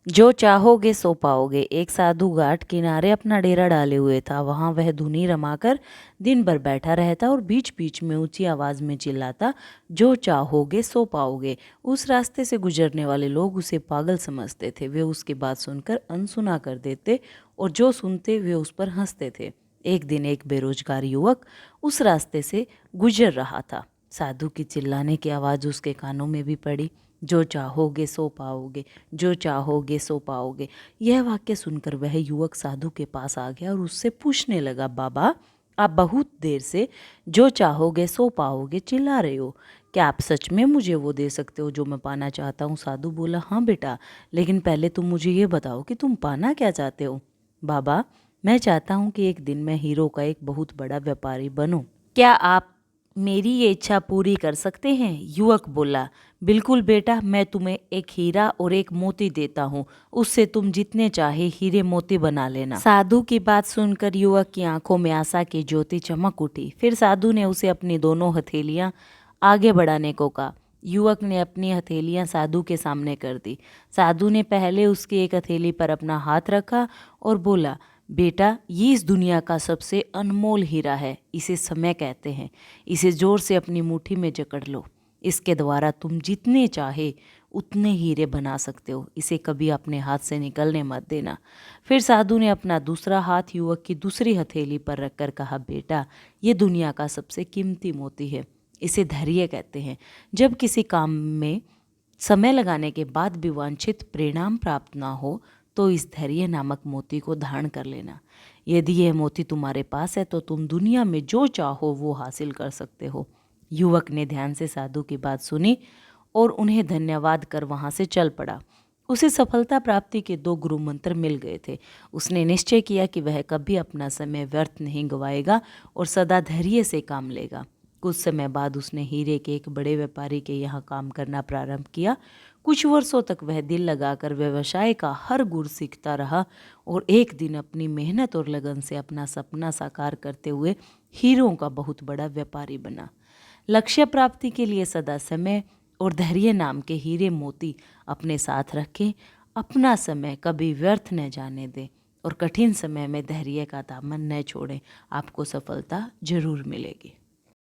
जो चाहोगे सो पाओगे। एक साधु घाट किनारे अपना डेरा डाले हुए था। वहां वह धुनी रमाकर दिन भर बैठा रहता और बीच बीच में ऊंची आवाज में चिल्लाता, जो चाहोगे सो पाओगे। उस रास्ते से गुजरने वाले लोग उसे पागल समझते थे। वे उसकी बात सुनकर अनसुना कर देते और जो सुनते वे उस पर हंसते थे। एक दिन एक बेरोजगार युवक उस रास्ते से गुजर रहा था। साधु की चिल्लाने की आवाज़ उसके कानों में भी पड़ी। जो चाहोगे सो पाओगे, जो चाहोगे सो पाओगे। यह वाक्य सुनकर वह युवक साधु के पास आ गया और उससे पूछने लगा, बाबा आप बहुत देर से जो चाहोगे सो पाओगे चिल्ला रहे हो, क्या आप सच में मुझे वो दे सकते हो जो मैं पाना चाहता हूँ? साधु बोला, हाँ बेटा, लेकिन पहले तुम मुझे ये बताओ कि तुम पाना क्या चाहते हो? बाबा, मैं चाहता हूँ कि एक दिन मैं हीरो का एक बहुत बड़ा व्यापारी बनूं। क्या आप मेरी ये इच्छा पूरी कर सकते हैं? युवक बोला, बिल्कुल बेटा, मैं तुम्हें एक हीरा और एक मोती देता हूँ, उससे तुम जितने चाहे हीरे मोती बना लेना। साधु की बात सुनकर युवक की आंखों में आशा की ज्योति चमक उठी। फिर साधु ने उसे अपनी दोनों हथेलियां आगे बढ़ाने को कहा। युवक ने अपनी हथेलियां साधु के सामने कर दी। साधु ने पहले उसकी एक हथेली पर अपना हाथ रखा और बोला, बेटा, ये इस दुनिया का सबसे अनमोल हीरा है, इसे समय कहते हैं। इसे जोर से अपनी मुट्ठी में जकड़ लो। इसके द्वारा तुम जितने चाहे उतने हीरे बना सकते हो। इसे कभी अपने हाथ से निकलने मत देना। फिर साधु ने अपना दूसरा हाथ युवक की दूसरी हथेली पर रखकर कहा, बेटा, ये दुनिया का सबसे कीमती मोती है, इसे धैर्य कहते हैं। जब किसी काम में समय लगाने के बाद भी वांछित परिणाम प्राप्त ना हो तो इस धैर्य नामक मोती को धारण कर लेना। यदि यह मोती तुम्हारे पास है तो तुम दुनिया में जो चाहो वो हासिल कर सकते हो। युवक ने ध्यान से साधु की बात सुनी और उन्हें धन्यवाद कर वहां से चल पड़ा। उसे सफलता प्राप्ति के 2 गुरु मंत्र मिल गए थे। उसने निश्चय किया कि वह कभी अपना समय व्यर्थ नहीं गवाएगा और सदा धैर्य से काम लेगा। कुछ समय बाद उसने हीरे के एक बड़े व्यापारी के यहाँ काम करना प्रारंभ किया। कुछ वर्षों तक वह दिल लगाकर व्यवसाय का हर गुर सीखता रहा और एक दिन अपनी मेहनत और लगन से अपना सपना साकार करते हुए हीरों का बहुत बड़ा व्यापारी बना। लक्ष्य प्राप्ति के लिए सदा समय और धैर्य नाम के हीरे मोती अपने साथ रखें। अपना समय कभी व्यर्थ न जाने दें और कठिन समय में धैर्य का दामन न छोड़ें। आपको सफलता जरूर मिलेगी।